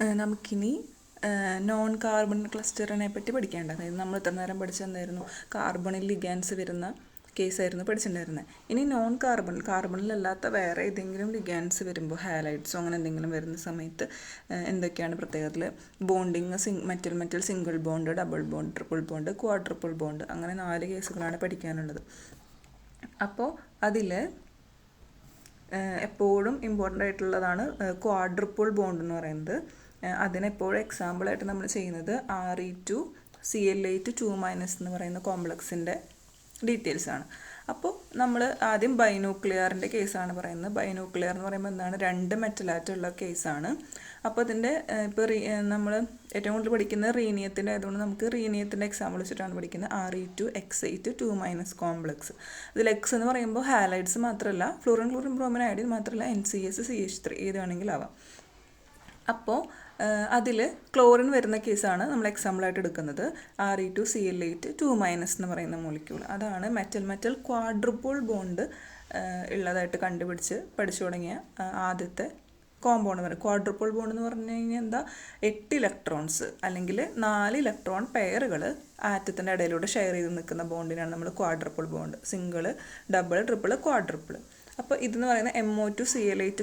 നമുക്കിനി non carbon ക്ലസ്റ്ററിനെ പറ്റി പഠിക്കേണ്ടത്. അതായത് നമ്മൾ ഇത്ര നേരം പഠിച്ചെന്തായിരുന്നു, കാർബണിൽ ലിഗാൻസ് വരുന്ന കേസായിരുന്നു പഠിച്ചിട്ടുണ്ടായിരുന്നത്. ഇനി നോൺ കാർബണിലല്ലാത്ത വേറെ ഏതെങ്കിലും ലിഗാൻസ് വരുമ്പോൾ, ഹാലൈഡ്സോ അങ്ങനെ എന്തെങ്കിലും വരുന്ന സമയത്ത് എന്തൊക്കെയാണ് പ്രത്യേകത്തിൽ, bonding metal single bond, double bond, triple bond, quadruple bond, അങ്ങനെ 4 കേസുകളാണ് പഠിക്കാനുള്ളത്. അപ്പോൾ അതിൽ എപ്പോഴും ഇമ്പോർട്ടൻ്റ് ആയിട്ടുള്ളതാണ് ക്വാഡ്രിപ്പിൾ ബോണ്ട് എന്ന് പറയുന്നത്. അതിനെപ്പോഴും എക്സാമ്പിളായിട്ട് നമ്മൾ ചെയ്യുന്നത് Re2Cl8 എന്ന് പറയുന്ന കോംപ്ലക്സിൻ്റെ ഡീറ്റെയിൽസാണ്. അപ്പോൾ നമ്മൾ ആദ്യം ബൈന്യൂക്ലിയറിൻ്റെ കേസാണ് പറയുന്നത്. ബൈന്യൂക്ലിയർ എന്ന് പറയുമ്പോൾ എന്താണ്, 2 മെറ്റലായിട്ടുള്ള കേസാണ്. അപ്പോൾ ഇതിൻ്റെ ഇപ്പോൾ നമ്മൾ ഏറ്റവും കൂടുതൽ പഠിക്കുന്നത് റീനിയത്തിൻ്റെ ആയതുകൊണ്ട് നമുക്ക് റീനിയത്തിൻ്റെ എക്സാമ്പിൾ വെച്ചിട്ടാണ് പഠിക്കുന്നത്. Re2X8 complex. ഇതിൽ എക്സ് എന്ന് പറയുമ്പോൾ ഹാലൈഡ്സ് മാത്രമല്ല, ഫ്ലൂറിൻ ബ്രോമിൻ അയഡിൻ മാത്രമല്ല, NCS CH3 ഏത് വേണമെങ്കിലും ആവാം. അപ്പോൾ അതിൽ ക്ലോറിൻ വരുന്ന കേസാണ് നമ്മൾ എക്സാമ്പിളായിട്ട് എടുക്കുന്നത്. Re2Cl8 എന്ന് പറയുന്ന മോളിക്യൂൾ. അതാണ് മെറ്റൽ ക്വാഡ്രിപ്പിൾ ബോണ്ട് ഉള്ളതായിട്ട് പഠിച്ചു തുടങ്ങിയ ആദ്യത്തെ കോമ്പൗണ്ട് പറയും. ക്വാഡ്രിപ്പിൾ ബോണ്ട് എന്ന് പറഞ്ഞു കഴിഞ്ഞാൽ എന്താ, 8 ഇലക്ട്രോൺസ് അല്ലെങ്കിൽ 4 ഇലക്ട്രോൺ പെയറുകൾ ആറ്റത്തിൻ്റെ ഇടയിലൂടെ ഷെയർ ചെയ്ത് നിൽക്കുന്ന ബോണ്ടിനാണ് നമ്മൾ quadruple bond. Single, double, triple, quadruple. അപ്പോൾ ഇതെന്ന് പറയുന്ന MO2Cl8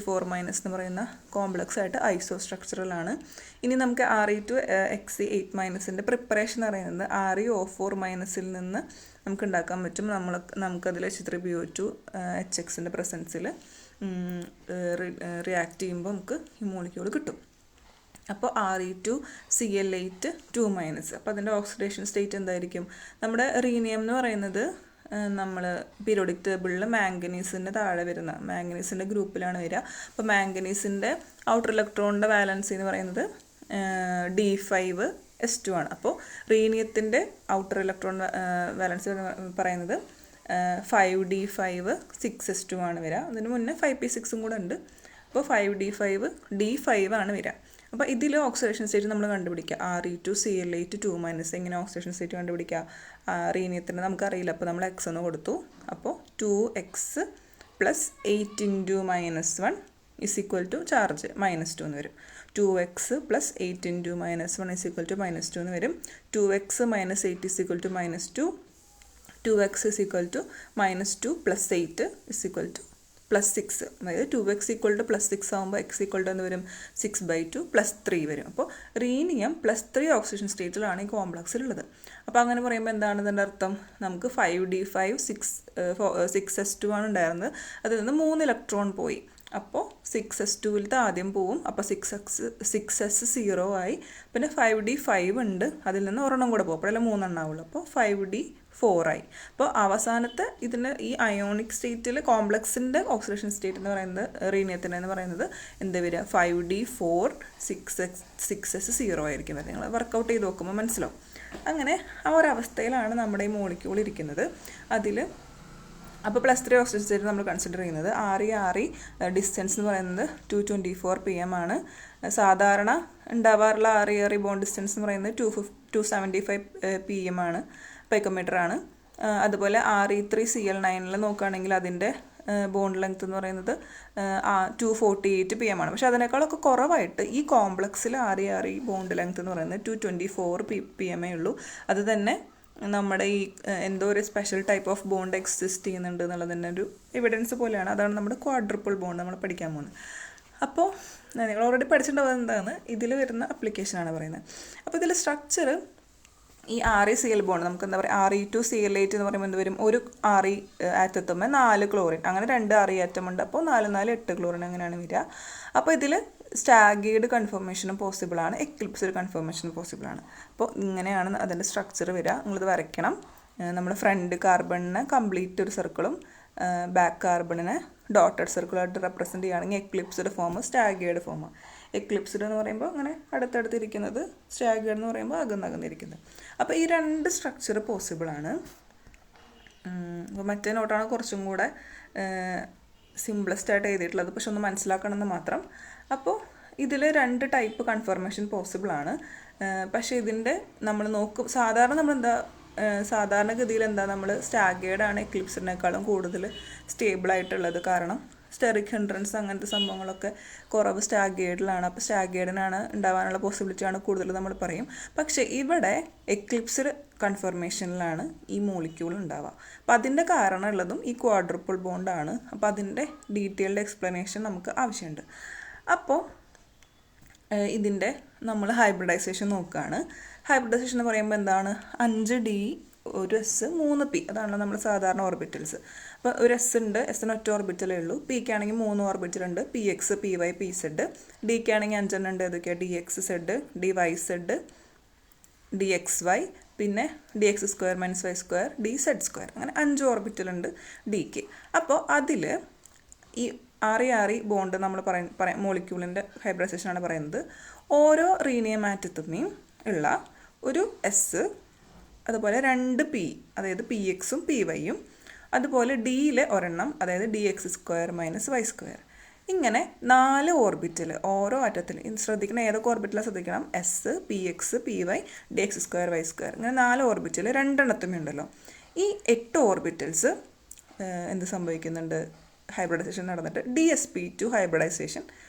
എന്ന് പറയുന്ന കോംപ്ലക്സ് ആയിട്ട് ഐസോ സ്ട്രക്ചറലാണ്. ഇനി നമുക്ക് Re2Xe8 പ്രിപ്പറേഷൻ എന്ന് പറയുന്നത് ReO4- നിന്ന് നമുക്ക് ഉണ്ടാക്കാൻ പറ്റും. നമുക്കതിൽ H3PO2 HX പ്രസൻസിൽ റിയാക്ട് ചെയ്യുമ്പോൾ നമുക്ക് ഈ മോളിക്യൂൾ കിട്ടും. അപ്പോൾ Re2Cl8 അപ്പോൾ അതിൻ്റെ ഓക്സിഡേഷൻ സ്റ്റേറ്റ് എന്തായിരിക്കും? നമ്മുടെ റീനിയം എന്ന് പറയുന്നത് നമ്മൾ പീരിയോഡിക് ടേബിളിൽ മാംഗനീസിൻ്റെ താഴെ വരുന്ന മാംഗനീസിൻ്റെ ഗ്രൂപ്പിലാണ് വരിക. അപ്പോൾ മാംഗനീസിൻ്റെ ഔട്ടർ ഇലക്ട്രോണിൻ്റെ വാലൻസി എന്ന് പറയുന്നത് D5S2 ആണ്. അപ്പോൾ റീനിയത്തിൻ്റെ ഔട്ടർ ഇലക്ട്രോൺ വാലൻസി പറയുന്നത് 5D5 6S2 ആണ് വരിക. അതിന് മുന്നേ 5p6 കൂടെ ഉണ്ട്. അപ്പോൾ 5D5 ആണ് വരിക. അപ്പോൾ ഇതിൽ ഓക്സിഡേഷൻ സ്റ്റേറ്റ് നമ്മൾ കണ്ടുപിടിക്കുക. Re2Cl8 എങ്ങനെ ഓക്സിഡേഷൻ സ്റ്റേറ്റ് കണ്ടുപിടിക്കുക? റീനിയത്തിന് നമുക്കറിയില്ല, അപ്പോൾ നമ്മൾ X എന്ന് കൊടുത്തു. അപ്പോൾ 2X + 8 × -1 ചാർജ് -2 എന്ന് വരും. 2X + 8 × -1 -2 എന്ന് വരും. 2X - 8 -2. 2X = -2 + 8 +6. അതായത് 2X = +6 ആകുമ്പോൾ X = എന്ന് വരും 6/2 +3 വരും. അപ്പോൾ റീനിയം +3 ഓക്സിഡേഷൻ സ്റ്റേറ്റിലാണ് ഈ കോംപ്ലക്സിലുള്ളത്. അപ്പോൾ അങ്ങനെ പറയുമ്പോൾ എന്താണ് ഇതിൻ്റെ അർത്ഥം? നമുക്ക് 5D5 6S2 ആണ് ഉണ്ടായിരുന്നത്. അതിൽ നിന്ന് 3 ഇലക്ട്രോൺ പോയി. അപ്പോൾ 6S2 ആദ്യം പോവും. അപ്പോൾ 6S 0 ആയി. പിന്നെ 5D5 ഉണ്ട്, അതിൽ നിന്ന് ഒരെണ്ണം കൂടെ പോകും. അപ്പോഴല്ലേ 3 എണ്ണാവുള്ളൂ. അപ്പോൾ 5D4 ആയി. അപ്പോൾ അവസാനത്തെ ഇതിൻ്റെ ഈ അയോണിക് സ്റ്റേറ്റിൽ കോംപ്ലക്സിൻ്റെ ഓക്സിഡേഷൻ സ്റ്റേറ്റ് എന്ന് പറയുന്നത് റീനിയത്തിൻ്റെ എന്ന് പറയുന്നത് എന്താ വരിക? 5D4 6S 0 ആയിരിക്കും. നിങ്ങൾ വർക്കൗട്ട് ചെയ്ത് നോക്കുമ്പോൾ മനസ്സിലാവും. അങ്ങനെ ആ ഒരവസ്ഥയിലാണ് നമ്മുടെ ഈ മോളിക്യൂൾ ഇരിക്കുന്നത്. അതിൽ അപ്പോൾ +3 ഓക്സിജൻ സ്റ്റേറ്റ് നമ്മൾ കൺസിഡർ ചെയ്യുന്നത്. Re ഡിസ്റ്റൻസ് എന്ന് പറയുന്നത് 224 pm ആണ്. സാധാരണ ഉണ്ടാവാറുള്ള Re ബോണ്ട് ഡിസ്റ്റൻസ് എന്ന് പറയുന്നത് 275 pm ആണ്, പൈക്കോമീറ്റർ ആണ്. അതുപോലെ Re3Cl9 നോക്കുകയാണെങ്കിൽ അതിൻ്റെ ബോണ്ട് ലെങ്ത് എന്ന് പറയുന്നത് 248 pm ആണ്. പക്ഷേ അതിനേക്കാളൊക്കെ കുറവായിട്ട് ഈ കോംപ്ലക്സിൽ Re ബോണ്ട് ലെങ്ത് എന്ന് പറയുന്നത് 224 pm ഉള്ളൂ. അത് തന്നെ നമ്മുടെ ഈ എന്തോ ഒരു special type of bond exist ചെയ്യുന്നുണ്ട് എന്നുള്ളത് തന്നെ ഒരു എവിഡൻസ് പോലെയാണ്. അതാണ് നമ്മുടെ ക്വാഡ്രിപ്പിൾ ബോണ്ട് നമ്മൾ പഠിക്കാൻ പോകുന്നത്. അപ്പോൾ നിങ്ങൾ ഓൾറെഡി പഠിച്ചിട്ടുണ്ടാവുന്നത് എന്താണ്, ഇതിൽ വരുന്ന അപ്ലിക്കേഷനാണ് പറയുന്നത്. അപ്പോൾ ഇതിൽ സ്ട്രക്ചർ ഈ ReCl ബോണ്ട് നമുക്ക് എന്താ പറയുക, Re2Cl8 എന്ന് പറയുമ്പോൾ എന്ത് വരും? ഒരു Re ആറ്റത്തുമ്പോൾ 4 ക്ലോറിൻ, അങ്ങനെ 2 Re ആറ്റം ഉണ്ട്. അപ്പോൾ 4 4 8 ക്ലോറിൻ അങ്ങനെയാണ് വരിക. അപ്പോൾ ഇതിൽ സ്റ്റാഗേർഡ് കൺഫർമേഷനും പോസിബിളാണ്, എക്ലിപ്സ്ഡ് കൺഫർമേഷനും പോസിബിളാണ്. അപ്പോൾ ഇങ്ങനെയാണ് അതിൻ്റെ സ്ട്രക്ചർ വരിക. നിങ്ങളിത് വരയ്ക്കണം. നമ്മൾ ഫ്രണ്ട് കാർബണിനെ കംപ്ലീറ്റ് ഒരു സർക്കിളും ബാക്ക് കാർബണിനെ ഡോട്ടഡ് സർക്കിളായിട്ട് റെപ്രസെൻറ്റ് ചെയ്യുകയാണെങ്കിൽ eclipsed form, staggered form. Eclipsed എന്ന് പറയുമ്പോൾ അങ്ങനെ അടുത്തടുത്തിരിക്കുന്നത്, സ്റ്റാഗേർഡ് എന്ന് പറയുമ്പോൾ അകന്നിരിക്കുന്നത്. അപ്പോൾ ഈ 2 സ്ട്രക്ചർ പോസിബിളാണ്. അപ്പോൾ മറ്റേ നോട്ടാണ് കുറച്ചും കൂടെ സിംപ്ലസ്റ്റ് ആയിട്ട് എഴുതിയിട്ടുള്ളത്, പക്ഷെ ഒന്ന് മനസ്സിലാക്കണമെന്ന് മാത്രം. അപ്പോൾ ഇതിൽ 2 ടൈപ്പ് കൺഫർമേഷൻ പോസിബിളാണ്. പക്ഷേ ഇതിൻ്റെ നമ്മൾ നോക്കും, സാധാരണഗതിയിൽ എന്താ, നമ്മൾ സ്റ്റാഗേർഡാണ് എക്ലിപ്സിനേക്കാളും കൂടുതൽ സ്റ്റേബിളായിട്ടുള്ളത്. കാരണം സ്റ്റെറിക് ഹിൻഡ്രൻസ് അങ്ങനത്തെ സംഭവങ്ങളൊക്കെ കുറവ് സ്റ്റാഗേർഡിലാണ്. അപ്പോൾ സ്റ്റാഗേർഡിനാണ് ഉണ്ടാവാനുള്ള പോസിബിലിറ്റിയാണ് കൂടുതൽ നമ്മൾ പറയും. പക്ഷേ ഇവിടെ എക്ലിപ്സിൽ കൺഫർമേഷനിലാണ് ഈ മോളിക്യൂൾ ഉണ്ടാവുക. അപ്പോൾ അതിൻ്റെ കാരണമുള്ളതും ഈ ക്വാഡ്രപ്പിൾ ബോണ്ടാണ്. അപ്പോൾ അതിൻ്റെ ഡീറ്റെയിൽഡ് എക്സ്പ്ലനേഷൻ നമുക്ക് ആവശ്യമുണ്ട്. അപ്പോൾ ഇതിൻ്റെ നമ്മൾ ഹൈബ്രിഡൈസേഷൻ നോക്കുകയാണ്. ഹൈബ്രിഡൈസേഷൻ എന്ന് പറയുമ്പോൾ എന്താണ്? 5D 1S 3P അതാണല്ലോ നമ്മൾ സാധാരണ ഓർബിറ്റൽസ്. അപ്പോൾ ഒരു S ഉണ്ട്, Sന് ഒറ്റ ഓർബിറ്റലേ ഉള്ളൂ. Pക്ക് ആണെങ്കിൽ 3 ഓർബിറ്റലുണ്ട്, PX PY PZ. Dക്ക് ആണെങ്കിൽ 5 ഉണ്ട്, ഏതൊക്കെയാണ്? DXZ DYZ DXY പിന്നെ DX² - Y² DZ². അങ്ങനെ 5 ഓർബിറ്റലുണ്ട് Dക്ക്. അപ്പോൾ അതിൽ ഈ RE ബോണ്ട് നമ്മൾ മോളിക്യൂളിൻ്റെ ഹൈബ്രിഡൈസേഷനാണ് പറയുന്നത്. ഓരോ റീനിയം ആറ്റത്തുമേയും ഉള്ള ഒരു S, അതുപോലെ 2 P, അതായത് PXും PYയും, അതുപോലെ Dയിലെ ഒരെണ്ണം, അതായത് DX² - Y². ഇങ്ങനെ 4 ഓർബിറ്റൽ ഓരോ ആറ്റത്തിലും. ശ്രദ്ധിക്കണം, ഏതൊക്കെ ഓർബിറ്റലാണ് ശ്രദ്ധിക്കണം? S, PX, PY, DX² Y². ഇങ്ങനെ 4 ഓർബിറ്റൽ 2 എണ്ണത്തുമേ ഉണ്ടല്ലോ. ഈ 8 ഓർബിറ്റൽസ് എന്ത് സംഭവിക്കുന്നുണ്ട്? ഹൈബ്രിഡൈസേഷൻ നടന്നിട്ട് DsP2 ഹൈബ്രിഡൈസേഷൻ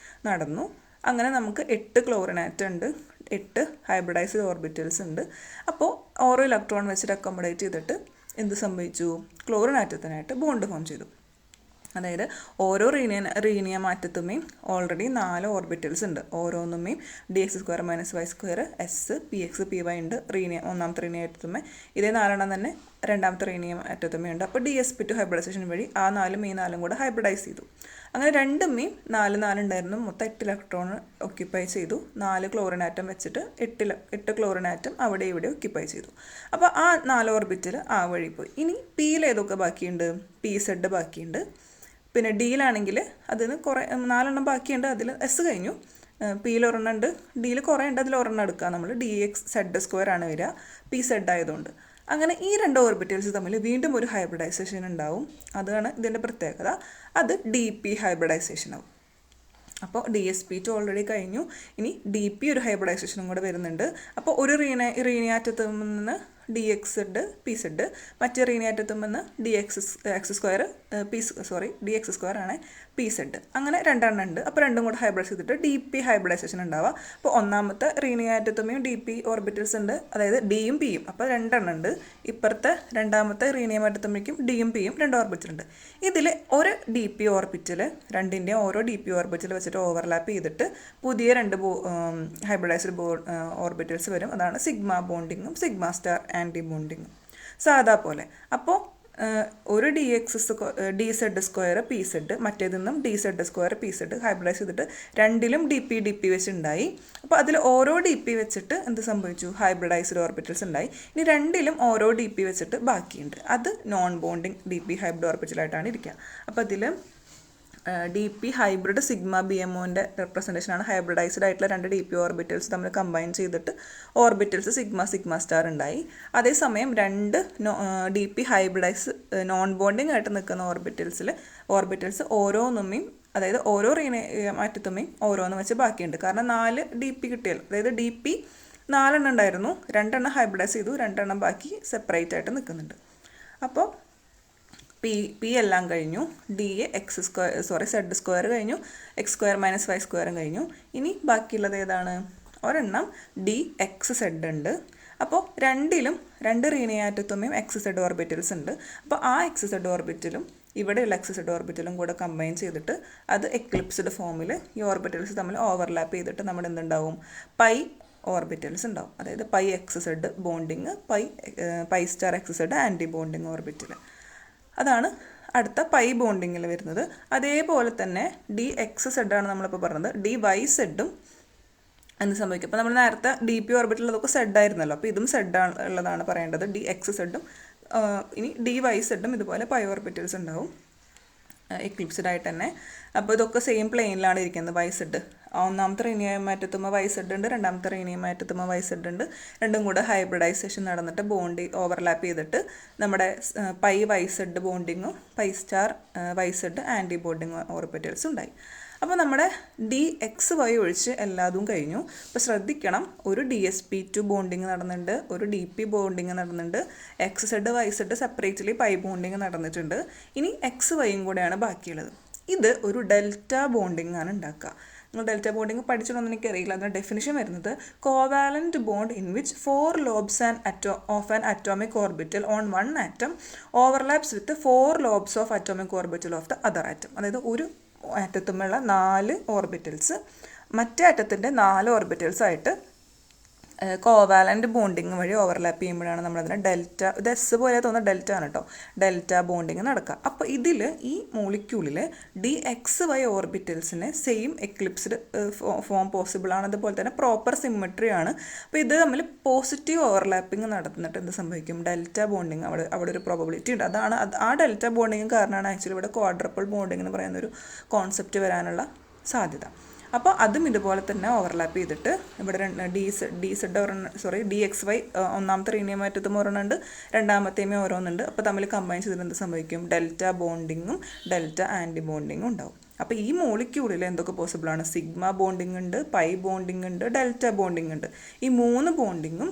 നടന്നു. അങ്ങനെ നമുക്ക് 8 ക്ലോറിൻ ആറ്റം ഉണ്ട്, 8 ഹൈബ്രിഡൈസ്ഡ് ഓർബിറ്റൽസ് ഉണ്ട്. അപ്പോൾ ഓരോ ഇലക്ട്രോൺ വെച്ചിട്ട് അക്കോമഡേറ്റ് ചെയ്തിട്ട് എന്ത് സംഭവിച്ചു? ക്ലോറിൻ ആറ്റത്തിനായിട്ട് ബോണ്ട് ഫോം ചെയ്തു. അതായത് ഓരോ റീനിയം ആറ്റത്തുമേയും ഓൾറെഡി 4 ഓർബിറ്റൽസ് ഉണ്ട്. ഓരോന്നുമേയും DX² - Y² S, PX, PY ഉണ്ട്. ഒന്നാമത്തെ റീനിയം ആറ്റത്തുമേ ഇതേ 4 എണ്ണം തന്നെ രണ്ടാമത്തെ റീനിയം ആറ്റത്തുമേ ഉണ്ട്. അപ്പോൾ DsP2 ഹൈബ്രിഡൈസേഷൻ വഴി ആ 4 ഈ 4 കൂടെ ഹൈബ്രിഡൈസ് ചെയ്തു. അങ്ങനെ 2 4 ഉണ്ടായിരുന്നു. മൊത്തം 8 ഇലക്ട്രോൺ ഒക്യുപ്പൈ ചെയ്തു. 4 ക്ലോറിൻ ആറ്റം വെച്ചിട്ട് 8 ക്ലോറിൻ ആറ്റം അവിടെ ഇവിടെ ഒക്യുപ്പൈ ചെയ്തു. അപ്പോൾ ആ 4 ഓർബിറ്റൽ ആ വഴി പോയി. ഇനി Pയിൽ ഏതൊക്കെ ബാക്കിയുണ്ട്? PZ ബാക്കിയുണ്ട്. പിന്നെ Dയിലാണെങ്കിൽ അതിന് കുറേ 4 എണ്ണം ബാക്കിയുണ്ട്. അതിൽ S കഴിഞ്ഞു. Pയിൽ ഒരെണ്ണം ഉണ്ട്, Dയിൽ കുറേ ഉണ്ട്, അതിൽ ഒരെണ്ണം എടുക്കുക നമ്മൾ. DXZ² ആണ് വരിക, PZ ആയതുകൊണ്ട്. അങ്ങനെ ഈ 2 ഓർബിറ്റൽസ് തമ്മിൽ വീണ്ടും ഒരു ഹൈബ്രിഡൈസേഷൻ ഉണ്ടാവും. അതാണ് ഇതിൻ്റെ പ്രത്യേകത. അത് DP ഹൈബ്രിഡൈസേഷൻ ആവും. അപ്പോൾ DsP2 ഓൾറെഡി കഴിഞ്ഞു. ഇനി DP ഒരു ഹൈബ്രിഡൈസേഷനും കൂടെ വരുന്നുണ്ട്. അപ്പോൾ ഒരു റീനിയാറ്റത്തിൽ നിന്ന് DXZ PZ, മറ്റേ റീനിയാറ്റത്തിൽ നിന്ന് DX² ആണ് PZ. അങ്ങനെ 2 എണ്ണം ഉണ്ട്. അപ്പോൾ 2 കൂടെ ഹൈബ്രിഡൈസ് ചെയ്തിട്ട് DP ഹൈബ്രിഡൈസേഷൻ ഉണ്ടാവുക. അപ്പോൾ ഒന്നാമത്തെ റീനിയാറ്റത്തുമേയും DP ഓർബിറ്റൽസ് ഉണ്ട്, അതായത് Dയും Pയും. അപ്പോൾ 2 എണ്ണം ഉണ്ട്. ഇപ്പുറത്തെ രണ്ടാമത്തെ റീനിയം ആറ്റത്തുമേക്കും Dയും Pയും 2 ഓർബിറ്റൽ ഉണ്ട്. ഇതിൽ ഒരു DP ഓർബിറ്റൽ, 2ൻ്റെ ഓരോ DP ഓർബിറ്റൽ വെച്ചിട്ട് ഓവർലാപ്പ് ചെയ്തിട്ട് പുതിയ 2 ഹൈബ്രിഡൈസ്ഡ് ഓർബിറ്റൽസ് വരും. അതാണ് സിഗ്മ ബോണ്ടിങ്ങും സിഗ്മ സ്റ്റാർ ആൻറ്റി ബോണ്ടിങ്ങും സാധാ പോലെ. അപ്പോൾ ഒരു DZ² PZ മറ്റേതിന്നും DZ² PZ hybridise ചെയ്തിട്ട് 2ലും DP വെച്ചുണ്ടായി. അപ്പോൾ അതിൽ ഓരോ DP വെച്ചിട്ട് എന്ത് സംഭവിച്ചു? ഹൈബ്രിഡൈസ്ഡ് ഓർബിറ്റൽസ് ഉണ്ടായി. ഇനി 2ലും ഓരോ DP വെച്ചിട്ട് ബാക്കിയുണ്ട്. അത് നോൺ ബോണ്ടിങ് DP ഹൈബ്രിഡ് ഓർബിറ്റലായിട്ടാണ് ഇരിക്കുക. അപ്പോൾ അതിൽ DP ഹൈബ്രിഡ് സിഗ്മ BMOൻ്റെ റെപ്രസെൻറ്റേഷനാണ്. ഹൈബ്രിഡൈസ്ഡ് ആയിട്ടുള്ള 2 DP ഓർബിറ്റൽസ് തമ്മിൽ കമ്പൈൻ ചെയ്തിട്ട് ഓർബിറ്റൽസ് സിഗ്മ സ്റ്റാർ ഉണ്ടായി. അതേസമയം 2 DP ഹൈബ്രിഡൈസ് നോൺ ബോണ്ടിങ് ആയിട്ട് നിൽക്കുന്ന ഓർബിറ്റൽസ് ഓരോന്നുമേയും, അതായത് ഓരോ ആറ്റത്തുമേയും ഓരോന്ന് വെച്ച് ബാക്കിയുണ്ട്. കാരണം 4 DP കിട്ടിയാൽ, അതായത് DP 4 എണ്ണം ഉണ്ടായിരുന്നു, 2 എണ്ണം ഹൈബ്രിഡൈസ് ചെയ്തു, 2 എണ്ണം ബാക്കി സെപ്പറേറ്റ് ആയിട്ട് നിൽക്കുന്നുണ്ട്. അപ്പോൾ P എല്ലാം കഴിഞ്ഞു. Z² കഴിഞ്ഞു, X² - Y² കഴിഞ്ഞു. ഇനി ബാക്കിയുള്ളത് ഏതാണ്? ഒരെണ്ണം DXZ ഉണ്ട്. അപ്പോൾ 2ലും 2 റീനിയാറ്റത്തുമേയും XZ ഓർബിറ്റൽസ് ഉണ്ട്. അപ്പോൾ ആ XZ ഓർബിറ്റലും ഇവിടെയുള്ള XZ ഓർബിറ്റലും കൂടെ കമ്പൈൻ ചെയ്തിട്ട് അത് എക്ലിപ്സ്ഡ് ഫോമിൽ ഈ ഓർബിറ്റൽസ് തമ്മിൽ ഓവർലാപ്പ് ചെയ്തിട്ട് നമ്മുടെ എന്തുണ്ടാവും? പൈ ഓർബിറ്റൽസ് ഉണ്ടാവും. അതായത് πXZ bonding, pi star XZ anti bonding orbital. അതാണ് അടുത്ത പൈ ബോണ്ടിങ്ങിൽ വരുന്നത്. അതേപോലെ തന്നെ DXZ ആണ് നമ്മളിപ്പോൾ പറഞ്ഞത്. DYZ എന്ത് സംഭവിക്കും? അപ്പോൾ നമ്മൾ നേരത്തെ DP ഓർബിറ്റൽ അതൊക്കെ Z ആയിരുന്നല്ലോ. അപ്പോൾ ഇതും Z ഉള്ളതാണ് പറയേണ്ടത്. DXZ ഇനി DYZ ഇതുപോലെ പൈ ഓർബിറ്റൽസ് ഉണ്ടാവും എക്ലിപ്സ്ഡ് ആയിട്ട് തന്നെ. അപ്പോൾ ഇതൊക്കെ സെയിം പ്ലെയിനിലാണ് ഇരിക്കുന്നത്. YZ ഒന്നാമത്തെ റീനിയം ആറ്റത്തുമ്പോൾ YZ ഉണ്ട്, രണ്ടാമത്തെ റീനിയം ആറ്റത്തുമ്പോൾ YZ ഉണ്ട്. 2ഉം കൂടെ ഹൈബ്രിഡൈസേഷൻ നടന്നിട്ട് ബോണ്ട് ഓവർലാപ്പ് ചെയ്തിട്ട് നമ്മുടെ പൈ YZ ബോണ്ടിങ്ങും pi star YZ anti bonding orbitals ഉണ്ടായി. അപ്പോൾ നമ്മുടെ DXY ഒഴിച്ച് എല്ലാതും കഴിഞ്ഞു. അപ്പോൾ ശ്രദ്ധിക്കണം, ഒരു DsP2 ബോണ്ടിങ് നടന്നിട്ടുണ്ട്, ഒരു DP ബോണ്ടിങ് നടന്നിട്ടുണ്ട്, XZ YZ separately pi bonding നടന്നിട്ടുണ്ട്. ഇനി XYയും കൂടെയാണ് ബാക്കിയുള്ളത്. ഇത് ഒരു ഡെൽറ്റ ബോണ്ടിങ് ആണ് ഉണ്ടാക്കുക. നിങ്ങൾ ഡെൽറ്റ ബോണ്ടിങ് പഠിച്ചിട്ടൊന്നും എനിക്കറിയില്ല. അതിൻ്റെ ഡെഫിനിഷൻ വരുന്നത് covalent bond in which 4 lobes of an atomic orbital on one atom overlaps with 4 lobes of atomic orbital of the other atom. അതായത് ഒരു ആറ്റത്തുമുള്ള 4 ഓർബിറ്റൽസ് മറ്റേ ആറ്റത്തിൻ്റെ 4 ഓർബിറ്റൽസ് ആയിട്ട് കോവാലൻ്റ് ബോണ്ടിങ് വഴി ഓവർലാപ്പ് ചെയ്യുമ്പോഴാണ് നമ്മളതിനെ ഡെൽറ്റ, ഇത് എസ് പോലെ തോന്നുന്ന ഡെൽറ്റ ആണ് കേട്ടോ, ഡെൽറ്റ ബോണ്ടിങ് നടക്കുക. അപ്പോൾ ഇതിൽ ഈ മോളിക്യൂളിൽ DXY ഓർബിറ്റൽസിന് സെയിം എക്ലിപ്സ്ഡ് ഫോം പോസിബിൾ ആണ്. അതുപോലെ തന്നെ പ്രോപ്പർ സിമ്മട്രി ആണ്. അപ്പോൾ ഇത് തമ്മിൽ പോസിറ്റീവ് ഓവർലാപ്പിംഗ് നടന്നിട്ട് എന്ത് സംഭവിക്കും? ഡെൽറ്റ ബോണ്ടിങ് അവിടെ ഒരു പ്രോബബിലിറ്റി ഉണ്ട്. ആ ഡെൽറ്റ ബോണ്ടിങ് കാരണമാണ് ആക്ച്വലി ഇവിടെ ക്വാഡ്രപ്പിൾ ബോണ്ടിങ് എന്ന് പറയുന്നൊരു കോൺസെപ്റ്റ് വരാനുള്ള സാധ്യത. അപ്പോൾ അതും ഇതുപോലെ തന്നെ ഓവർലാപ്പ് ചെയ്തിട്ട് ഇവിടെ DXY ഒന്നാമത്തെ റീനിയം ആറ്റത്തും ഒരെണ്ണമുണ്ട്, രണ്ടാമത്തെയും ഓരോന്നുണ്ട്. അപ്പോൾ തമ്മിൽ കമ്പൈൻ ചെയ്തിട്ട് എന്ത് സംഭവിക്കും? ഡെൽറ്റ ബോണ്ടിങ്ങും ഡെൽറ്റ ആൻറ്റി ബോണ്ടിങ്ങും ഉണ്ടാവും. അപ്പോൾ ഈ മോളിക്യൂളിൽ എന്തൊക്കെ പോസിബിളാണ്? സിഗ്മ ബോണ്ടിങ് ഉണ്ട്, പൈ ബോണ്ടിങ് ഉണ്ട്, ഡെൽറ്റ ബോണ്ടിങ് ഉണ്ട്. ഈ 3 ബോണ്ടിങ്ങും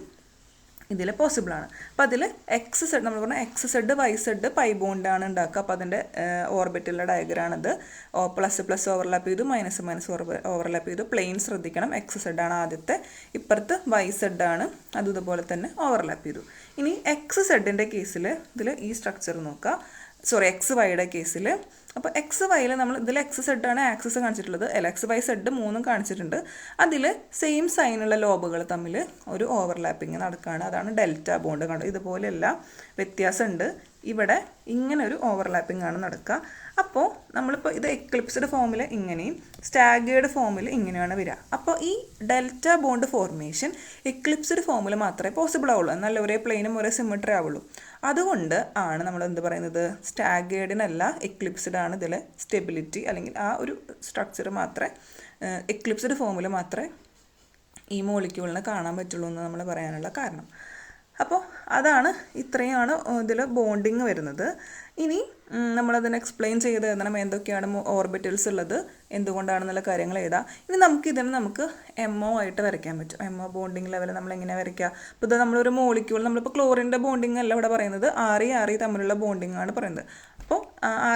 ഇതിൽ പോസിബിളാണ്. അപ്പോൾ അതിൽ XZ നമ്മൾ പറഞ്ഞാൽ XZ YZ പൈ ബോണ്ടാണ് ഉണ്ടാക്കുക. അപ്പോൾ അതിൻ്റെ ഓർബിറ്റലിൻ്റെ ഡയഗ്രാണത്. പ്ലസ് ഓവർലാപ്പ് ചെയ്തു, മൈനസ് ഓവർലാപ്പ് ചെയ്തു. പ്ലെയിൻ ശ്രദ്ധിക്കണം, XZ ആണ് ആദ്യത്തെ, ഇപ്പുറത്ത് YZ ആണ്, അതുപോലെ തന്നെ ഓവർലാപ്പ് ചെയ്തു. ഇനി XZൻ്റെ കേസിൽ ഇതിൽ ഈ സ്ട്രക്ചർ നോക്കുക, XYയുടെ കേസിൽ. അപ്പോൾ XYയിൽ നമ്മൾ ഇതിൽ XZ ആണ് ആക്സിസ് കാണിച്ചിട്ടുള്ളത്, XYZ 3 കാണിച്ചിട്ടുണ്ട്. അതിൽ സെയിം സൈനുള്ള ലോബുകൾ തമ്മിൽ ഒരു ഓവർലാപ്പിംഗ് നടക്കുകയാണ്. അതാണ് ഡെൽറ്റ ബോണ്ട്. കണ്ടു, ഇതുപോലെയല്ല, വ്യത്യാസമുണ്ട്. ഇവിടെ ഇങ്ങനെ ഒരു ഓവർലാപ്പിംഗ് ആണ് നടക്കുക. അപ്പോൾ നമ്മളിപ്പോൾ ഇത് എക്ലിപ്സ്ഡ് ഫോമിൽ ഇങ്ങനെയും സ്റ്റാഗേർഡ് ഫോമിൽ ഇങ്ങനെയാണ് വരിക. അപ്പോൾ ഈ ഡെൽറ്റ ബോണ്ട് ഫോർമേഷൻ എക്ലിപ്സ്ഡ് ഫോമിൽ മാത്രമേ പോസിബിൾ ആവുള്ളൂ, എന്നാൽ ഒരേ പ്ലെയിനും ഒരേ സിമ്മട്രി ആവുള്ളൂ. അതുകൊണ്ട് ആണ് നമ്മൾ എന്ത് പറയുന്നത്, സ്റ്റാഗേർഡിനല്ല എക്ലിപ്സ്ഡ് ആണ് ഇതിലെ സ്റ്റെബിലിറ്റി, അല്ലെങ്കിൽ ആ ഒരു സ്ട്രക്ചർ മാത്രമേ എക്ലിപ്സ്ഡ് ഫോമിൽ മാത്രമേ ഈ മോളിക്യൂളിനെ കാണാൻ പറ്റുള്ളൂ എന്ന് നമ്മൾ പറയാനുള്ള കാരണം. അപ്പോൾ അതാണ്, ഇത്രയാണ് ഇതിൽ ബോണ്ടിങ് വരുന്നത്. ഇനി നമ്മളതിനെ എക്സ്പ്ലെയിൻ ചെയ്ത് തരണം എന്തൊക്കെയാണ് ഓർബിറ്റൽസ് ഉള്ളത്, എന്തുകൊണ്ടാണെന്നുള്ള കാര്യങ്ങൾ എഴുതാം. ഇനി നമുക്ക് MO ആയിട്ട് വരയ്ക്കാൻ പറ്റും. MO ബോണ്ടിങ് ലെവൽ നമ്മൾ എങ്ങനെ വരയ്ക്കുക? ഇപ്പോൾ ഇത് നമ്മളൊരു മോളിക്യൂൾ, നമ്മളിപ്പോൾ ക്ലോറിൻ്റെ ബോണ്ടിങ് അല്ല ഇവിടെ പറയുന്നത്, RE തമ്മിലുള്ള ബോണ്ടിങ് ആണ് പറയുന്നത്. അപ്പോൾ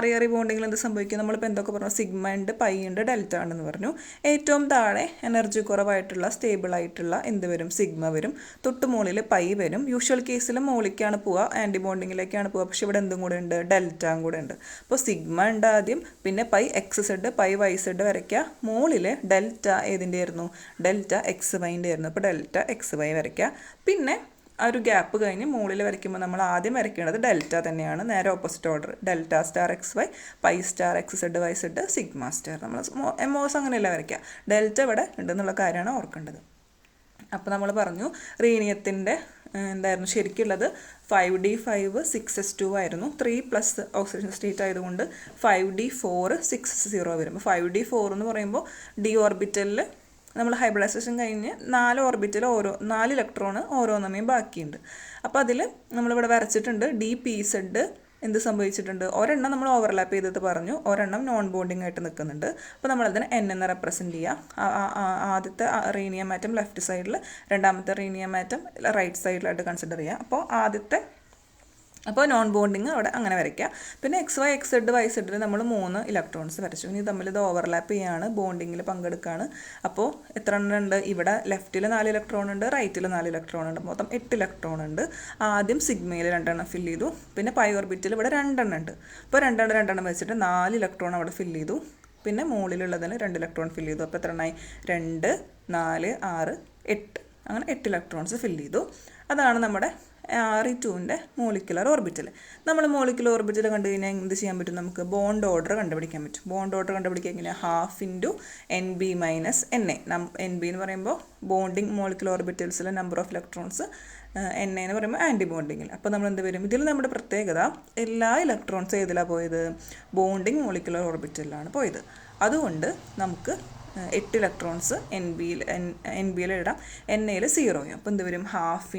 RE ബോണ്ടിങ്ങിൽ എന്ത് സംഭവിക്കും? നമ്മളിപ്പോൾ എന്തൊക്കെ പറഞ്ഞു? സിഗ്മ ഉണ്ട്, പൈ ഉണ്ട്, ഡെൽറ്റ ഉണ്ടെന്ന് പറഞ്ഞു. ഏറ്റവും താഴെ എനർജി കുറവായിട്ടുള്ള സ്റ്റേബിളായിട്ടുള്ള എന്ത് വരും? സിഗ്മ വരും. തൊട്ട് മുകളിൽ പൈ വരും. യൂഷ്വൽ കേസിൽ മോളിക്കാണ് പോവുക, ആൻറ്റി ബോണ്ടിങ്ങിലേക്കാണ് പോവുക. പക്ഷെ ഇവിടെ എന്തും കൂടെ ഉണ്ട്? ഡെൽറ്റ കൂടെ ഉണ്ട്. അപ്പോൾ സിഗ്മ ഉണ്ട് ആദ്യം, പിന്നെ പൈ XZ പൈ YZ വരയ്ക്കുക. മുകളിൽ ഡെൽറ്റ ഏതിൻ്റെ ആയിരുന്നു? ഡെൽറ്റ XYൻ്റെ ആയിരുന്നു. അപ്പോൾ ഡെൽറ്റ XY വരയ്ക്കുക. പിന്നെ ആ ഒരു ഗ്യാപ്പ് കഴിഞ്ഞ് മുകളിൽ വരയ്ക്കുമ്പോൾ നമ്മൾ ആദ്യം വരയ്ക്കേണ്ടത് ഡെൽറ്റ തന്നെയാണ്, നേരെ opposite order. Delta star XY, pi star XZ YZ, sigma star. നമ്മൾ MOS അങ്ങനെയല്ല വരയ്ക്കുക. ഡെൽറ്റ ഇവിടെ ഉണ്ടെന്നുള്ള കാര്യമാണ് ഓർക്കേണ്ടത്. അപ്പോൾ നമ്മൾ പറഞ്ഞു റീനിയത്തിൻ്റെ എന്തായിരുന്നു ശരിക്കുള്ളത്? 5D5 6s2 ആയിരുന്നു. 3+ ഓക്സിഡേഷൻ സ്റ്റേറ്റ് ആയതുകൊണ്ട് 5D4 6s0 വരും. 5D4 എന്ന് പറയുമ്പോൾ D ഓർബിറ്റലിൽ നമ്മൾ ഹൈബ്രിഡൈസേഷൻ കഴിഞ്ഞ് 4 ഓർബിറ്റൽ 4 ഇലക്ട്രോൺ ഓരോന്നമേയും ബാക്കിയുണ്ട്. അപ്പോൾ അതിൽ നമ്മളിവിടെ വരച്ചിട്ടുണ്ട് DPZ എന്ത് സംഭവിച്ചിട്ടുണ്ട്? ഒരെണ്ണം നമ്മൾ ഓവർലാപ്പ് ചെയ്തത് പറഞ്ഞു, ഒരെണ്ണം നോൺ ബോണ്ടിങ് ആയിട്ട് നിൽക്കുന്നുണ്ട്. അപ്പോൾ നമ്മളതിനെ N എന്ന് റെപ്രസെൻറ്റ് ചെയ്യുക. ആദ്യത്തെ റീനിയം ആറ്റം ലെഫ്റ്റ് സൈഡിൽ, രണ്ടാമത്തെ റീനിയം ആറ്റം റൈറ്റ് സൈഡിലായിട്ട് കൺസിഡർ ചെയ്യുക. അപ്പോൾ നോൺ ബോണ്ടിങ് അവിടെ അങ്ങനെ വരയ്ക്കുക. പിന്നെ XY XZ YZ നമ്മൾ 3 ഇലക്ട്രോൺസ് വരച്ചു. ഇനി തമ്മിൽ ഇത് ഓവർലാപ്പ് ചെയ്യാണ്, ബോണ്ടിങ്ങിൽ പങ്കെടുക്കുകയാണ്. അപ്പോൾ എത്ര എണ്ണം ഉണ്ട്? ഇവിടെ ലെഫ്റ്റിൽ 4 ഇലക്ട്രോൺ ഉണ്ട്, റൈറ്റിൽ 4 ഇലക്ട്രോൺ ഉണ്ട്, മൊത്തം 8 ഇലക്ട്രോൺ ഉണ്ട്. ആദ്യം സിഗ്മയിൽ 2 ഫില്ല് ചെയ്തു, പിന്നെ പൈ ഓർബിറ്റിൽ ഇവിടെ 2 ഉണ്ട്. അപ്പോൾ 2 വെച്ചിട്ട് 4 ഇലക്ട്രോൺ അവിടെ ഫില്ല് ചെയ്തു. പിന്നെ മുകളിലുള്ളതിന് 2 ഇലക്ട്രോൺ ഫില്ല് ചെയ്തു. അപ്പോൾ എത്ര എണ്ണമായി? 2 4 6 8, അങ്ങനെ 8 ഇലക്ട്രോൺസ് ഫില്ല് ചെയ്തു. അതാണ് നമ്മുടെ RE2ൻ്റെ മോളിക്കുലർ ഓർബിറ്റൽ. നമ്മൾ മോളിക്കുലർ ഓർബിറ്റൽ കണ്ടു കഴിഞ്ഞാൽ എന്ത് ചെയ്യാൻ പറ്റും? നമുക്ക് ബോണ്ട് ഓർഡർ കണ്ടുപിടിക്കാൻ പറ്റും. ബോണ്ട് ഓർഡർ കണ്ടുപിടിക്കാൻ എങ്ങനെയാണ്? ½ NB - NA. NB എന്ന് പറയുമ്പോൾ ബോണ്ടിങ് മോളിക്കുലർ ഓർബിറ്റൽസിലെ നമ്പർ ഓഫ് ഇലക്ട്രോൺസ്, NA എന്ന് പറയുമ്പോൾ ആൻറ്റി ബോണ്ടിങ്ങിൽ. അപ്പോൾ നമ്മൾ എന്ത് വരും? ഇതിൽ നമ്മുടെ പ്രത്യേകത എല്ലാ ഇലക്ട്രോൺസ് ഏതിലാണ് പോയത്? ബോണ്ടിങ് മോളിക്കുലർ ഓർബിറ്റലിലാണ് പോയത്. അതുകൊണ്ട് നമുക്ക് 8 ഇലക്ട്രോൺസ് NBയിൽ ഇടാം, NAയിൽ 0. അപ്പോൾ എന്ത് വരും? ½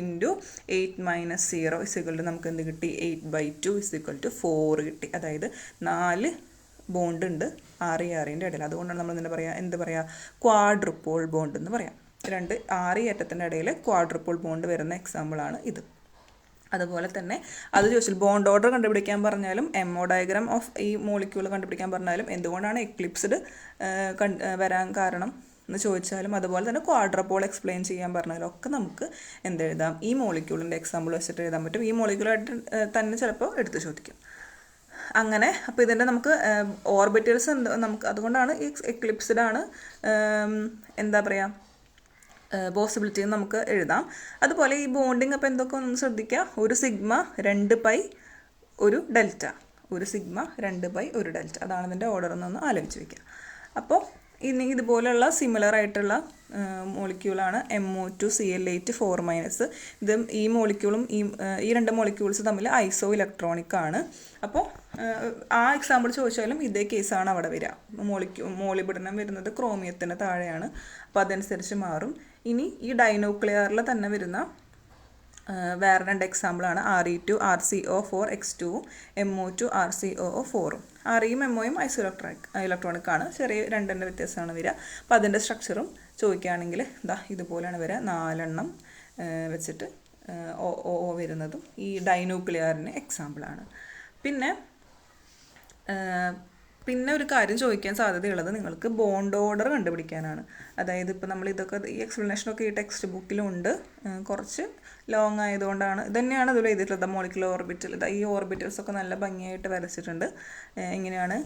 8 - 0 നമുക്ക് എന്ത് കിട്ടി? 8/2 4 കിട്ടി. അതായത് 4 ബോണ്ട് ഉണ്ട് REൻ്റെ ഇടയിൽ. അതുകൊണ്ടാണ് നമ്മൾ എന്ത് പറയുക? ക്വാഡ്രുപ്പോൾ ബോണ്ട് എന്ന് പറയാം. 2 RE ആറ്റത്തിൻ്റെ ഇടയിൽ ക്വാഡ്രുപ്പോൾ ബോണ്ട് വരുന്ന എക്സാമ്പിളാണ് ഇത്. അതുപോലെ തന്നെ അത് ചോദിച്ചാൽ ബോണ്ട് ഓർഡർ കണ്ടുപിടിക്കാൻ പറഞ്ഞാലും എംഒ ഡയഗ്രാം ഓഫ് ഈ മോളിക്യൂൾ കണ്ടുപിടിക്കാൻ പറഞ്ഞാലും എന്തുകൊണ്ടാണ് എക്ലിപ്സ്ഡ് വരാൻ കാരണം എന്ന് ചോദിച്ചാലും, അതുപോലെ തന്നെ ക്വാഡ്രപ്പോൾ എക്സ്പ്ലെയിൻ ചെയ്യാൻ പറഞ്ഞാലും ഒക്കെ നമുക്ക് എന്തെഴുതാം, ഈ മോളിക്യൂളിൻ്റെ എക്സാമ്പിൾ വെച്ചിട്ട് എഴുതാൻ പറ്റും. ഈ മോളിക്യൂളായിട്ട് തന്നെ ചിലപ്പോൾ എടുത്ത് ചോദിക്കും. അങ്ങനെ അപ്പോൾ ഇതിൻ്റെ നമുക്ക് ഓർബിറ്റൽസ് നമുക്ക് അതുകൊണ്ടാണ് ഈ എക്ലിപ്സ്ഡ് ആണ് എന്താ പറയുക പോസിബിലിറ്റി നമുക്ക് എഴുതാം. അതുപോലെ ഈ ബോണ്ടിങ് അപ്പോൾ എന്തൊക്കെ ഒന്ന് ശ്രദ്ധിക്കുക. ഒരു സിഗ്മ 2 പൈ ഒരു ഡെൽറ്റ, ഒരു സിഗ്മ 2 പൈ ഒരു ഡെൽറ്റ, അതാണ് ഇതിൻ്റെ ഓർഡർ എന്നൊന്ന് ആലോചിച്ച് വയ്ക്കുക. അപ്പോൾ ഇനി ഇതുപോലെയുള്ള സിമിലർ ആയിട്ടുള്ള മോളിക്യൂളാണ് MO2Cl8 4-. ഇത് ഈ മോളിക്യൂളും ഈ രണ്ട് മോളിക്യൂൾസ് തമ്മിൽ ഐസോ ഇലക്ട്രോണിക് ആണ്. അപ്പോൾ ആ എക്സാമ്പിൾ ചോദിച്ചാലും ഇതേ കേസാണ് അവിടെ വരിക. മോളിബിഡിനം വരുന്നത് ക്രോമിയത്തിന് താഴെയാണ്, അപ്പോൾ അതനുസരിച്ച് മാറും. ഇനി ഈ ഡൈന്യൂക്ലിയറിൽ തന്നെ വരുന്ന വേറെ രണ്ട് എക്സാമ്പിളാണ് Re2RCO4X2ഉം MO2RCOO4ഉം. Reയും MOയും ഐസോ ഇലക്ട്രോണിക് ആണ്, ചെറിയ രണ്ടിൻ്റെ വ്യത്യാസമാണ് വരിക. അപ്പോൾ അതിൻ്റെ സ്ട്രക്ചറും ചോദിക്കുകയാണെങ്കിൽ ഇതുപോലെയാണ് വരിക. 4 എണ്ണം വെച്ചിട്ട് OO വരുന്നതും ഈ ഡൈന്യൂക്ലിയറിന് എക്സാമ്പിളാണ്. പിന്നെ ഒരു കാര്യം ചോദിക്കാൻ സാധ്യതയുള്ളത് നിങ്ങൾക്ക് ബോണ്ട് ഓർഡർ കണ്ടുപിടിക്കാനാണ്. അതായത് ഇപ്പോൾ നമ്മൾ ഇതൊക്കെ ഈ എക്സ്പ്ലനേഷനൊക്കെ ഈ ടെക്സ്റ്റ് ബുക്കിലുണ്ട്, കുറച്ച് ലോങ് ആയതുകൊണ്ടാണ്. ഇതന്നെയാണ് അതിൽ എഴുതിയിട്ടുള്ളത്, മോളിക്കുലർ ഓർബിറ്റൽ. ഈ ഓർബിറ്റൽസൊക്കെ നല്ല ഭംഗിയായിട്ട് വരച്ചിട്ടുണ്ട്. എങ്ങനെയാണ്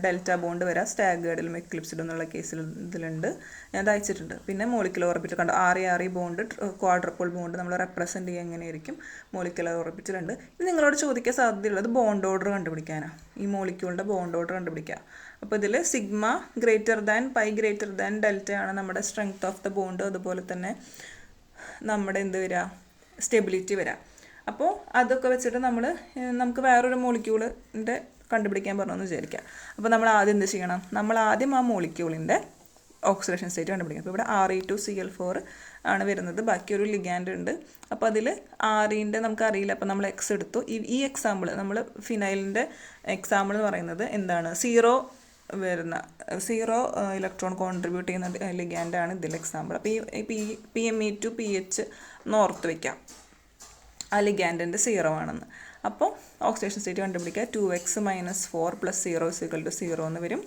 ഡെൽറ്റ ബോണ്ട് വരാം സ്റ്റാഗേർഡിലും എക്ലിപ്സ്ഡ് എന്നുള്ള കേസിൽ ഇതിലുണ്ട്, ഞാൻ അയച്ചിട്ടുണ്ട്. പിന്നെ മോളിക്കുലർ ഓർബിറ്റൽ കണ്ടു, RE ബോണ്ട്, ക്വാഡ്രപ്പിൾ ബോണ്ട് നമ്മൾ റെപ്രസെൻറ്റ് ചെയ്യുക എങ്ങനെയായിരിക്കും മോളിക്കുലർ ഓർബിറ്റലുണ്ട്. ഇത് നിങ്ങളോട് ചോദിക്കാൻ സാധ്യതയുള്ളത് ബോണ്ട് ഓർഡർ കണ്ടുപിടിക്കാനാണ്, ഈ മോളിക്യൂളിൻ്റെ ബോണ്ട് ഓർഡർ കണ്ടുപിടിക്കുക. അപ്പോൾ ഇതിൽ sigma greater than pi greater than delta ആണ് നമ്മുടെ സ്ട്രെങ്ത് ഓഫ് ദ ബോണ്ട്, അതുപോലെ തന്നെ നമ്മുടെ എന്ത് വരിക സ്റ്റെബിലിറ്റി വരാം. അപ്പോൾ അതൊക്കെ വെച്ചിട്ട് നമുക്ക് വേറൊരു മോളിക്യൂളിൻ്റെ കണ്ടുപിടിക്കാൻ പറഞ്ഞതെന്ന് വിചാരിക്കുക. അപ്പോൾ നമ്മൾ ആദ്യം എന്ത് ചെയ്യണം, നമ്മൾ ആദ്യം ആ മോളിക്യൂളിൻ്റെ ഓക്സിഡേഷൻ സ്റ്റേറ്റ് കണ്ടുപിടിക്കാം. അപ്പോൾ ഇവിടെ Re2Cl4 ആണ് വരുന്നത്, ബാക്കി ഒരു ലിഗാൻഡ് ഉണ്ട്. അപ്പോൾ അതിൽ Reൻ്റെ നമുക്ക് അറിയില്ല, അപ്പോൾ നമ്മൾ X എടുത്തു. ഈ എക്സാമ്പിൾ നമ്മൾ ഫിനൈലിൻ്റെ എക്സാമ്പിൾ എന്ന് പറയുന്നത് എന്താണ്, 0 ഇലക്ട്രോൺ കോൺട്രിബ്യൂട്ട് ചെയ്യുന്ന ലിഗാൻഡാണ് ഇതിൽ എക്സാമ്പിൾ. അപ്പോൾ ഈ PME2PH ഓർത്ത് വയ്ക്കാം, ആ ലിഗാൻഡിൻ്റെ 0 ആണെന്ന്. അപ്പോൾ ഓക്സിഡേഷൻ സ്റ്റേറ്റ് കണ്ടുപിടിക്കുക. 2x - 4 + 0 = 0 എന്ന് വരും.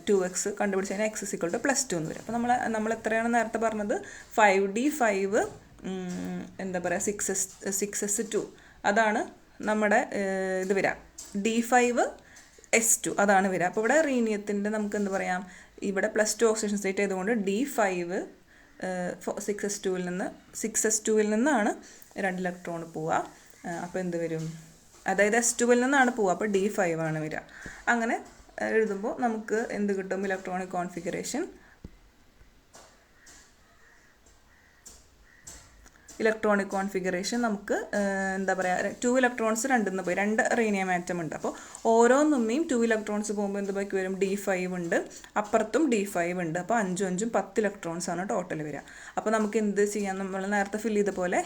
2x കണ്ടുപിടിച്ച് കഴിഞ്ഞാൽ x = +2 എന്ന് വരും. അപ്പോൾ നമ്മൾ എത്രയാണ് നേരത്തെ പറഞ്ഞത്, 5D5 എന്താ പറയുക 6s2 അതാണ് നമ്മുടെ ഇത് വരിക. D5S2 അതാണ് വരിക. അപ്പോൾ ഇവിടെ റീനിയത്തിൻ്റെ നമുക്ക് എന്ത് പറയാം, ഇവിടെ +2 ഓക്സിഡേഷൻ സ്റ്റേറ്റ് ആയതുകൊണ്ട് D5 6s2 നിന്നാണ് 2 ഇലക്ട്രോൺ പോവുക. അപ്പോൾ എന്ത് വരും, അതായത് S2 നിന്നാണ് പോവുക, അപ്പോൾ D5 ആണ് വരിക. അങ്ങനെ എഴുതുമ്പോൾ നമുക്ക് എന്ത് കിട്ടും, ഇലക്ട്രോണിക് കോൺഫിഗറേഷൻ നമുക്ക് എന്താ പറയുക, 2 ഇലക്ട്രോൺസ് 2 പോയി, 2 റീനിയം ആറ്റം ഉണ്ട്. അപ്പോൾ ഓരോന്നൊന്നും 2 ഇലക്ട്രോൺസ് പോകുമ്പോൾ എന്ത് ബാക്കി വരും, D5 ഉണ്ട്, അപ്പുറത്തും D5 ഉണ്ട്. അപ്പോൾ 5 × 5 10 ഇലക്ട്രോൺസ് ആണ് ടോട്ടൽ വരിക. അപ്പോൾ നമുക്ക് എന്ത് ചെയ്യാം, നമ്മൾ നേരത്തെ ഫില്ല് ചെയ്ത പോലെ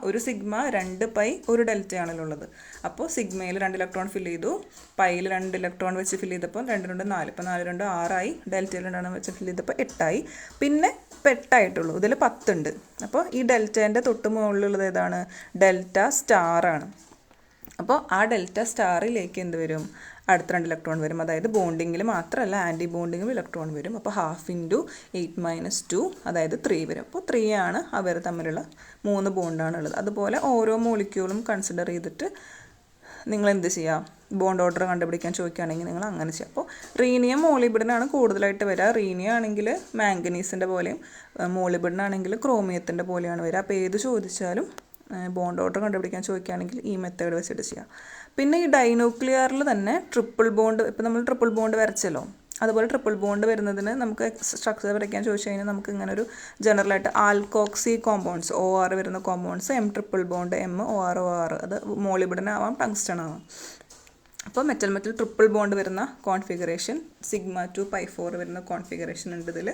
ഒരു സിഗ്മ 2 പൈ ഒരു ഡെൽറ്റ ആണല്ലോ ഉള്ളത്. അപ്പോൾ സിഗ്മയിൽ 2 ഇലക്ട്രോൺ ഫില്ല് ചെയ്തു, പൈയിൽ 2 ഇലക്ട്രോൺ വെച്ച് ഫില്ല് ചെയ്തപ്പോൾ 2 × 2 4, ഇപ്പോൾ 4 × 2 6 ആയി, ഡെൽറ്റയിൽ 2 വെച്ച് ഫില്ല് ചെയ്തപ്പോൾ 8 ആയി. പിന്നെ 8 ആയിട്ടുള്ളൂ, ഇതിൽ 10 ഉണ്ട്. അപ്പോൾ ഈ ഡെൽറ്റേൻ്റെ തൊട്ട് മുകളിലുള്ളത് ഏതാണ്, ഡെൽറ്റ സ്റ്റാർ ആണ്. അപ്പോൾ ആ ഡെൽറ്റ സ്റ്റാറിലേക്ക് എന്ത് വരും, അടുത്ത 2 ഇലക്ട്രോൺ വരും. അതായത് ബോണ്ടിങ്ങിൽ മാത്രമല്ല ആൻറ്റി ബോണ്ടിങ്ങിലും ഇലക്ട്രോൺ വരും. അപ്പോൾ 1/2 × 8 - 2 അതായത് 3 വരും. അപ്പോൾ 3 ആണ് അവർ തമ്മിലുള്ള 3 ബോണ്ടാണ് ഉള്ളത്. അതുപോലെ ഓരോ മോളിക്യൂളും കൺസിഡർ ചെയ്തിട്ട് നിങ്ങൾ എന്ത് ചെയ്യുക, ബോണ്ട് ഓർഡർ കണ്ടുപിടിക്കാൻ ചോദിക്കുകയാണെങ്കിൽ നിങ്ങൾ അങ്ങനെ ചെയ്യുക. അപ്പോൾ റീനിയം മോളിബിഡിനാണ് കൂടുതലായിട്ട് വരിക. റീനിയം ആണെങ്കിൽ മാംഗനീസിൻ്റെ പോലെയും മോളിബിഡിനാണെങ്കിൽ ക്രോമിയത്തിൻ്റെ പോലെയാണ് വരിക. അപ്പോൾ ഏത് ചോദിച്ചാലും ബോണ്ട് ഓർഡർ കണ്ടുപിടിക്കാൻ ചോദിക്കുകയാണെങ്കിൽ ഈ മെത്തേഡ് വെച്ചിട്ട് ചെയ്യാം. പിന്നെ ഈ ഡൈന്യൂക്ലിയറിൽ തന്നെ ട്രിപ്പിൾ ബോണ്ട്, ഇപ്പോൾ നമ്മൾ ട്രിപ്പിൾ ബോണ്ട് വരച്ചല്ലോ, അതുപോലെ ട്രിപ്പിൾ ബോണ്ട് വരുന്നതിന് നമുക്ക് സ്ട്രക്ചർ വരയ്ക്കാൻ ചോദിച്ചു കഴിഞ്ഞാൽ നമുക്ക് ഇങ്ങനെ ഒരു ജനറലായിട്ട് ആൽക്കോക്സി കോമ്പൗണ്ട്സ് OR വരുന്ന compounds M triple bond M OR അത് മോളിബിഡിനാവാം ടങ്സ്റ്റൺ ആവാം. അപ്പോൾ മെറ്റൽ ട്രിപ്പിൾ ബോണ്ട് വരുന്ന കോൺഫിഗറേഷൻ σ2π4 വരുന്ന കോൺഫിഗറേഷൻ ഉണ്ട് ഇതിൽ.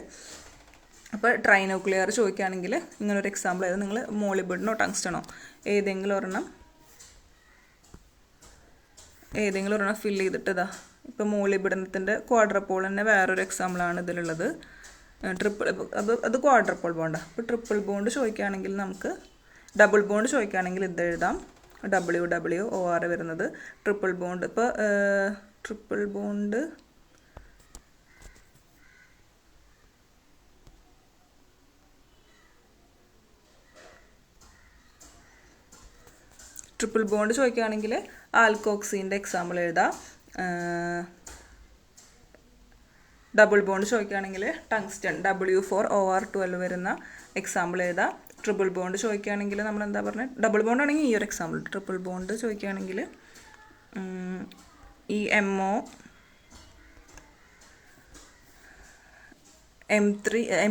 അപ്പോൾ ട്രൈന്യൂക്ലിയർ ചോദിക്കുകയാണെങ്കിൽ ഇങ്ങനൊരു എക്സാമ്പിൾ ആയത്, നിങ്ങൾ മോളിബിഡിനോ ടങ്സ്റ്റണോ ഏതെങ്കിലും ഒരെണ്ണം ഫില്ല് ചെയ്തിട്ട് ഇതാ, ഇപ്പോൾ മോളിബിഡിനത്തിൻ്റെ ക്വാഡ്രപ്പോൾ തന്നെ വേറൊരു എക്സാമ്പിളാണ് ഇതിലുള്ളത്. അത് ക്വാഡ്രപ്പോൾ ബോണ്ടാണ്. അപ്പോൾ ട്രിപ്പിൾ ബോണ്ട് ചോദിക്കുകയാണെങ്കിൽ നമുക്ക് ഡബിൾ ബോണ്ട് ചോദിക്കുകയാണെങ്കിൽ ഇത് എഴുതാം, WWOR വരുന്നത്. ട്രിപ്പിൾ ബോണ്ട് ഇപ്പോൾ ട്രിപ്പിൾ ബോണ്ട് ചോദിക്കുകയാണെങ്കിൽ ആൽക്കോക്സിൻ്റെ എക്സാമ്പിൾ എഴുതാം. ഡബിൾ ബോണ്ട് ചോദിക്കുകയാണെങ്കിൽ ടങ്സ്റ്റൺ W4OR12 വരുന്ന എക്സാമ്പിൾ എഴുതാം. ട്രിപ്പിൾ ബോണ്ട് ചോദിക്കുകയാണെങ്കിൽ നമ്മൾ എന്താ പറഞ്ഞത്, ഡബിൾ ബോണ്ട് ആണെങ്കിൽ ഈ ഒരു എക്സാമ്പിൾ. ട്രിപ്പിൾ ബോണ്ട് ചോദിക്കുകയാണെങ്കിൽ ഈ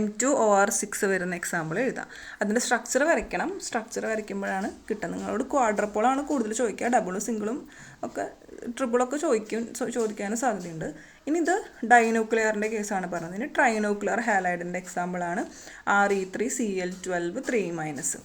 M2OR6 വരുന്ന എക്സാമ്പിൾ എഴുതാം. അതിൻ്റെ സ്ട്രക്ചർ വരയ്ക്കണം. സ്ട്രക്ചർ വരയ്ക്കുമ്പോഴാണ് കിട്ടുക. നിങ്ങളോട് ക്വാഡ്രപ്പോളാണ് കൂടുതൽ ചോദിക്കുക. ഡബിളും സിംഗിളും ഒക്കെ ട്രിപ്പിളൊക്കെ ചോദിക്കാനും സാധ്യതയുണ്ട്. ഇനി ഇത് ഡൈന്യൂക്ലിയറിൻ്റെ കേസാണ് പറഞ്ഞത്. ഇനി ട്രൈന്യൂക്ലിയർ ഹാലൈഡിൻ്റെ എക്സാമ്പിളാണ് Re3Cl12 3-.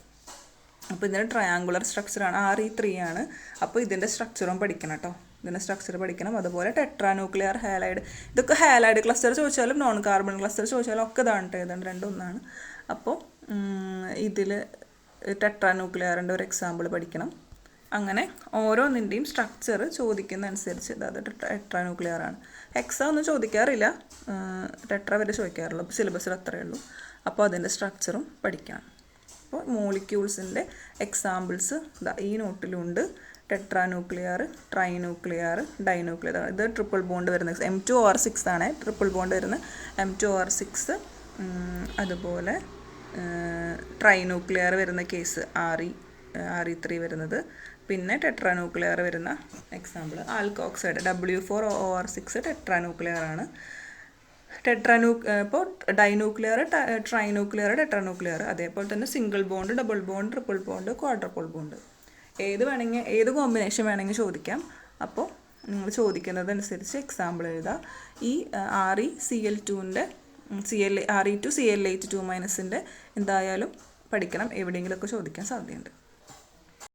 അപ്പോൾ ഇതിൻ്റെ ട്രയാങ്കുലർ സ്ട്രക്ചറാണ്, Re3 ആണ്. അപ്പോൾ ഇതിൻ്റെ സ്ട്രക്ചറും പഠിക്കണം കേട്ടോ. ഇതിൻ്റെ സ്ട്രക്ചർ പഠിക്കണം. അതുപോലെ ടെട്രാന്യൂക്ലിയർ ഹാലൈഡ്, ഇതൊക്കെ ഹാലൈഡ് ക്ലസ്റ്റർ ചോദിച്ചാലും നോൺ കാർബൺ ക്ലസ്റ്റർ ചോദിച്ചാലും ഒക്കെ ഇതാണ് ഏതാണ്ട് രണ്ടും ഒന്നാണ്. അപ്പോൾ ഇതിൽ ടെട്രാന്യൂക്ലിയറിൻ്റെ ഒരു എക്സാമ്പിൾ പഠിക്കണം. അങ്ങനെ ഓരോന്നിൻ്റെയും സ്ട്രക്ചർ ചോദിക്കുന്നതനുസരിച്ച്, അതായത് ടെട്രാന്യൂക്ലിയർ ആണ്. ഹെക്സ ഒന്നും ചോദിക്കാറില്ല, ടെട്ര വരെ ചോദിക്കാറുള്ളൂ. അപ്പോൾ സിലബസിൽ അത്രയേ ഉള്ളൂ. അപ്പോൾ അതിൻ്റെ സ്ട്രക്ചറും പഠിക്കണം. അപ്പോൾ മോളിക്യൂൾസിൻ്റെ എക്സാമ്പിൾസ് ഈ നോട്ടിലുണ്ട്. ടെട്രാന്യൂക്ലിയർ, ട്രൈന്യൂക്ലിയർ, ഡൈന്യൂക്ലിയർ. ഇത് ട്രിപ്പിൾ ബോണ്ട് വരുന്ന M2OR6 ആണ് ട്രിപ്പിൾ ബോണ്ട് വരുന്ന M2OR6. അതുപോലെ ട്രൈന്യൂക്ലിയർ വരുന്ന കേസ് Re3 വരുന്നത്. പിന്നെ ടെട്രാന്യൂക്ലിയർ വരുന്ന എക്സാമ്പിൾ ആൽക്കോക്സൈഡ് W4OR6 ടെട്രാന്യൂക്ലിയർ ആണ്. ഇപ്പോൾ ഡൈന്യൂക്ലിയർ, ട്രൈന്യൂക്ലിയർ, ടെട്രാന്യൂക്ലിയർ. അതേപോലെ തന്നെ single bond, double bond, triple bond, quadruple bond. ഏത് കോമ്പിനേഷൻ വേണമെങ്കിൽ ചോദിക്കാം. അപ്പോൾ നിങ്ങൾ ചോദിക്കുന്നതനുസരിച്ച് എക്സാമ്പിൾ എഴുതുക. ഈ Re2Cl8 2- എന്തായാലും പഠിക്കണം. എവിടെയെങ്കിലുമൊക്കെ ചോദിക്കാൻ സാധ്യതയുണ്ട്.